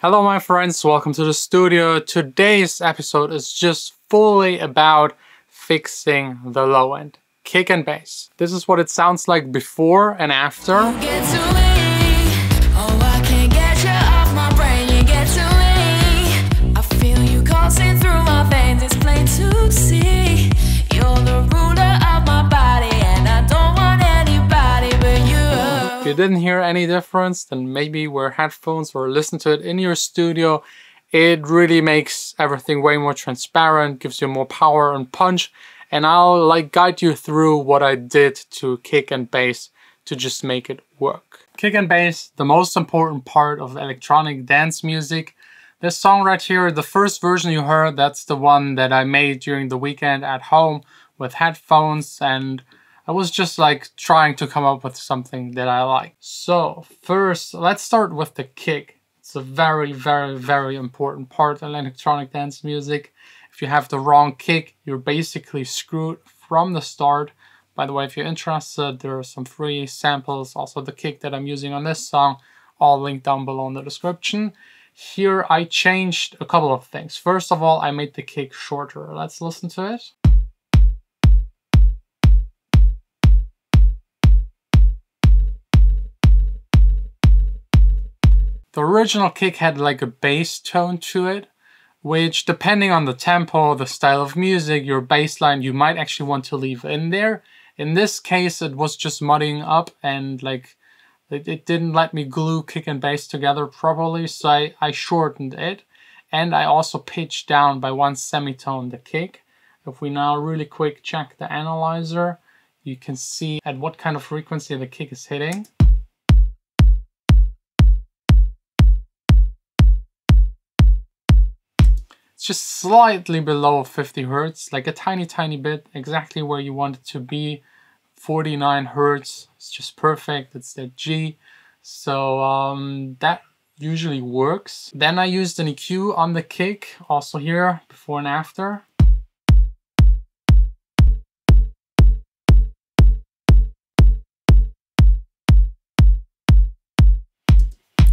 Hello my friends, welcome to the studio. Today's episode is just fully about fixing the low end, kick and bass. This is what it sounds like before and after. If you didn't hear any difference, then maybe wear headphones or listen to it in your studio. It really makes everything way more transparent, gives you more power and punch, and I'll guide you through what I did to kick and bass to just make it work. Kick and bass, the most important part of electronic dance music. This song right here, the first version you heard, that's the one that I made during the weekend at home with headphones, and I was just trying to come up with something that I like. So first, let's start with the kick. It's a very, very, very important part in electronic dance music. If you have the wrong kick, you're basically screwed from the start. By the way, if you're interested, there are some free samples, also the kick that I'm using on this song, all linked down below in the description. Here I changed a couple of things. First of all, I made the kick shorter. Let's listen to it. The original kick had a bass tone to it, which depending on the tempo, the style of music, your bass line, you might actually want to leave in there. In this case, it was just muddying up and it didn't let me glue kick and bass together properly, so I shortened it. And I also pitched down by 1 semitone the kick. If we now really quick check the analyzer, you can see at what kind of frequency the kick is hitting. Just slightly below 50 Hertz, a tiny bit, exactly where you want it to be. 49 Hertz, it's just perfect, it's the G. So that usually works. Then I used an EQ on the kick, also here, before and after.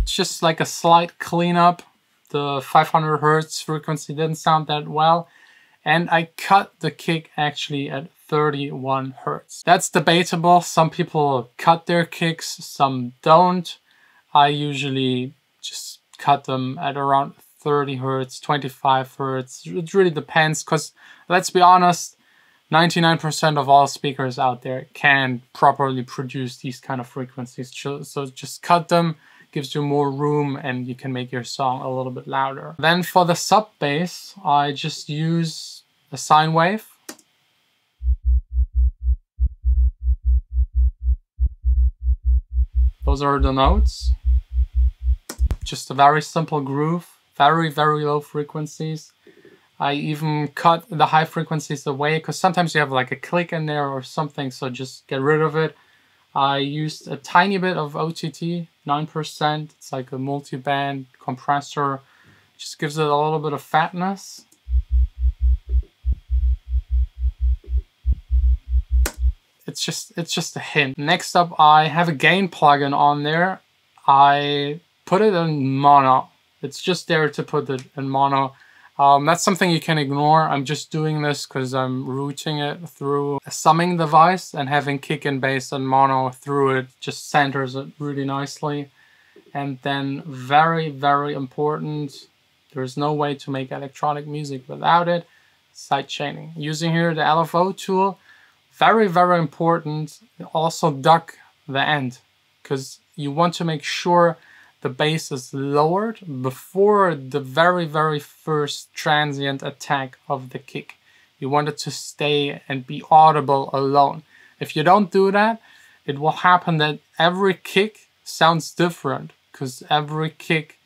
It's just a slight cleanup. The 500 Hertz frequency didn't sound that well, and I cut the kick actually at 31 Hertz. That's debatable. Some people cut their kicks, some don't. I usually just cut them at around 30 Hertz, 25 Hertz. It really depends, because let's be honest, 99% of all speakers out there can properly produce these kind of frequencies. So just cut them. Gives you more room and you can make your song a little bit louder. Then for the sub bass, I just use a sine wave. Those are the notes. Just a very simple groove, very, very low frequencies. I even cut the high frequencies away because sometimes you have a click in there or something, so just get rid of it. I used a tiny bit of OTT, 9%. It's a multi-band compressor. Just gives it a little bit of fatness. It's just a hint. Next up, I have a gain plugin on there. I put it in mono. It's just there to put it in mono. That's something you can ignore. I'm just doing this because I'm routing it through a summing device, and having kick and bass and mono through it just centers it really nicely. And then very, very important, there's no way to make electronic music without it, sidechaining. Using here the LFO tool, very, very important. Also duck the end, because you want to make sure the bass is lowered before the very, very first transient attack of the kick. You want it to stay and be audible alone. If you don't do that, it will happen that every kick sounds different, because every kick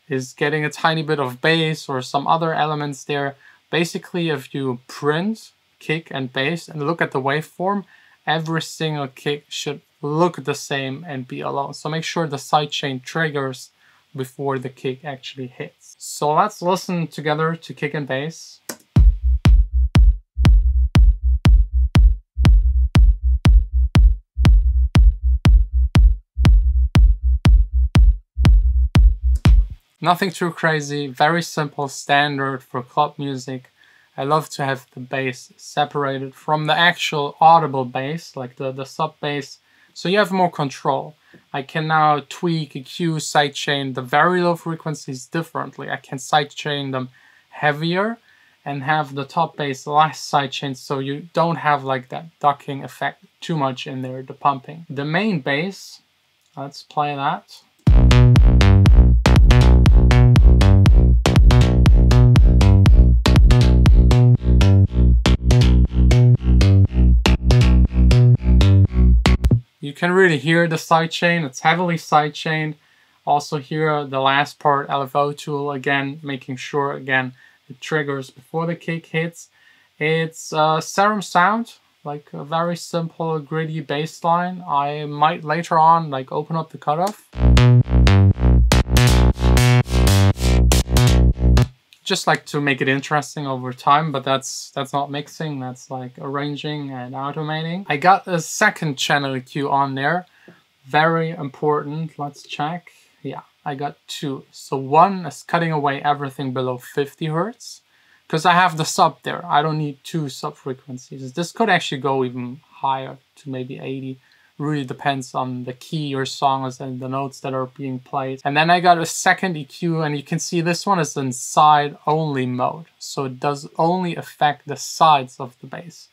is getting a tiny bit of bass or some other elements there. Basically, if you print kick and bass and look at the waveform, every single kick should look the same and be alone. So make sure the sidechain triggers before the kick actually hits. So let's listen together to kick and bass. Nothing too crazy, very simple, standard for club music. I love to have the bass separated from the actual audible bass, like the sub bass, so you have more control. I can now tweak, EQ, sidechain the very low frequencies differently. I can sidechain them heavier and have the top bass less sidechain, so you don't have like that ducking effect too much in there, the pumping. The main bass, let's play that. You can really hear the sidechain, it's heavily sidechained. Also here, the last part, LFO tool, again, making sure, again, it triggers before the kick hits. It's Serum sound, like a very simple, gritty bass line. I might later on, like, open up the cutoff. Just like to make it interesting over time, but that's not mixing, that's like arranging and automating. I got a second channel EQ on there, very important. Let's check. Yeah, I got two. So one is cutting away everything below 50 Hertz, because I have the sub there. I don't need two sub frequencies. This could actually go even higher to maybe 80. Really depends on the key your song is and the notes that are being played. And then I got a second EQ, and you can see this one is in side only mode. So it does only affect the sides of the bass.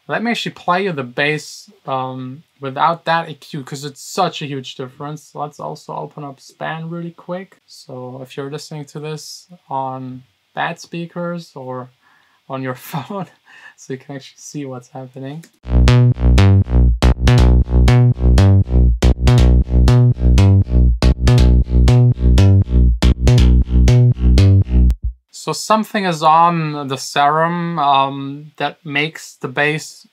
Let me actually play you the bass without that EQ, because it's such a huge difference. Let's also open up Span really quick. So if you're listening to this on bad speakers or on your phone, so you can actually see what's happening. So something is on the Serum that makes the bass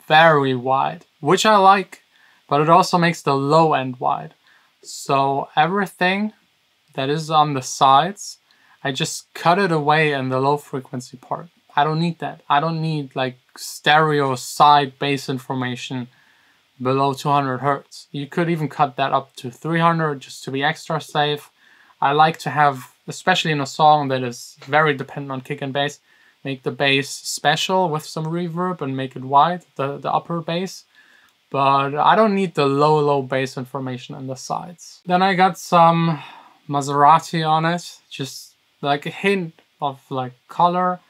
very wide, which I like, but it also makes the low end wide. So everything that is on the sides, I just cut it away in the low frequency part. I don't need that. I don't need like stereo side bass information below 200 Hertz. You could even cut that up to 300 just to be extra safe. I like to have, especially in a song that is very dependent on kick and bass, make the bass special with some reverb and make it wide, the upper bass. But I don't need the low bass information on the sides. Then I got some Maserati on it, just like a hint of like color,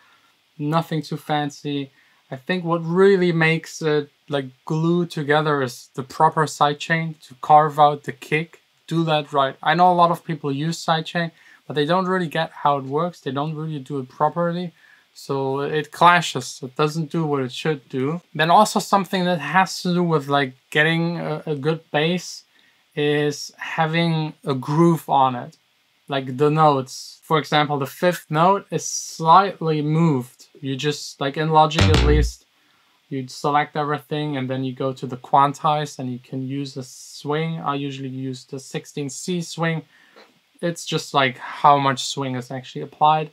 nothing too fancy. I think what really makes it like glue together is the proper sidechain to carve out the kick. Do that right. I know a lot of people use sidechain, but they don't really get how it works. They don't really do it properly. So it clashes. It doesn't do what it should do. Then also something that has to do with like getting a good bass is having a groove on it. Like the notes. For example, the fifth note is slightly moved. You just, like in Logic at least, you select everything and then you go to the quantize and you can use a swing. I usually use the 16C swing. It's just like how much swing is actually applied.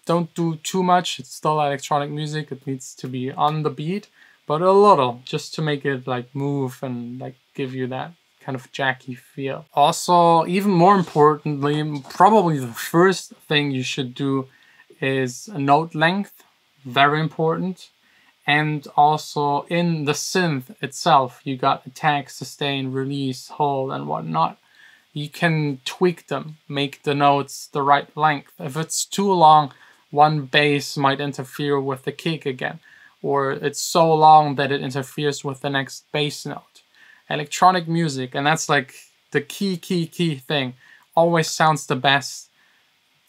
Don't do too much. It's still electronic music. It needs to be on the beat, but a little, just to make it like move and like give you that kind of jacky feel. Also, even more importantly, probably the first thing you should do is a note length. Very important. And also in the synth itself, you got attack, sustain, release, hold, and whatnot. You can tweak them, make the notes the right length. If it's too long, one bass might interfere with the kick again, or it's so long that it interferes with the next bass note. Electronic music, and that's like the key thing, always sounds the best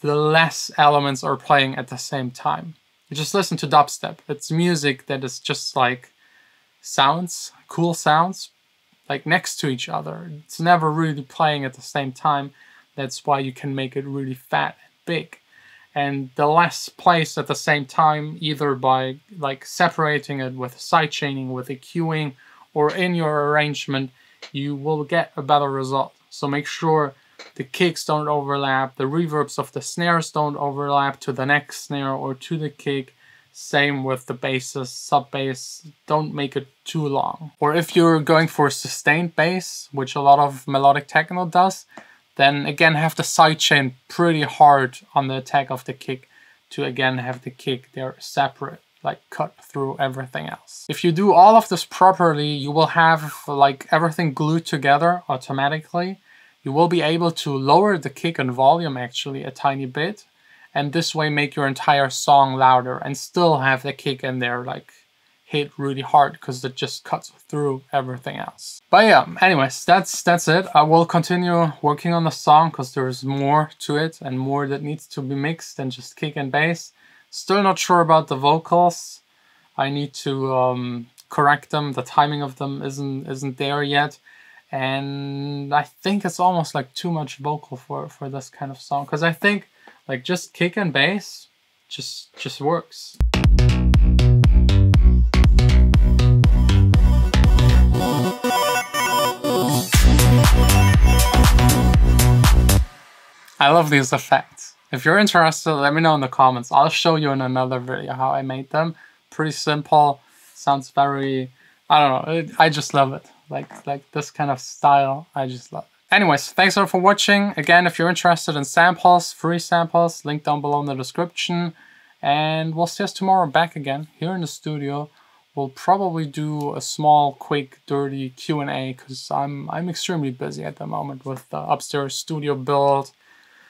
the less elements are playing at the same time. You just listen to dubstep. It's music that is just like sounds, cool sounds, like next to each other. It's never really playing at the same time. That's why you can make it really fat and big. And the less plays at the same time, either by like separating it with sidechaining, with EQing, or in your arrangement, you will get a better result. So make sure the kicks don't overlap, the reverbs of the snares don't overlap to the next snare or to the kick. Same with the basses, sub bass, don't make it too long. Or if you're going for sustained bass, which a lot of melodic techno does, then again have the sidechain pretty hard on the attack of the kick to again have the kick there separate, like cut through everything else. If you do all of this properly, you will have like everything glued together automatically. You will be able to lower the kick and volume actually a tiny bit, and this way make your entire song louder and still have the kick in there like hit really hard because it just cuts through everything else. But yeah, anyways, that's it. I will continue working on the song because there's more to it and more that needs to be mixed than just kick and bass. Still not sure about the vocals. I need to correct them. The timing of them isn't there yet. And I think it's almost like too much vocal for this kind of song. Because I think like just kick and bass just works. I love these effects. If you're interested, let me know in the comments. I'll show you in another video how I made them. Pretty simple. Sounds very, I don't know, I just love it. Like this kind of style, I just love it. Anyways, thanks all for watching. Again, if you're interested in samples, free samples, link down below in the description. And we'll see us tomorrow back again here in the studio. We'll probably do a small, quick, dirty Q&A because I'm extremely busy at the moment with the upstairs studio build.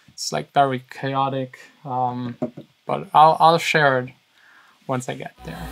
It's like very chaotic, but I'll share it once I get there.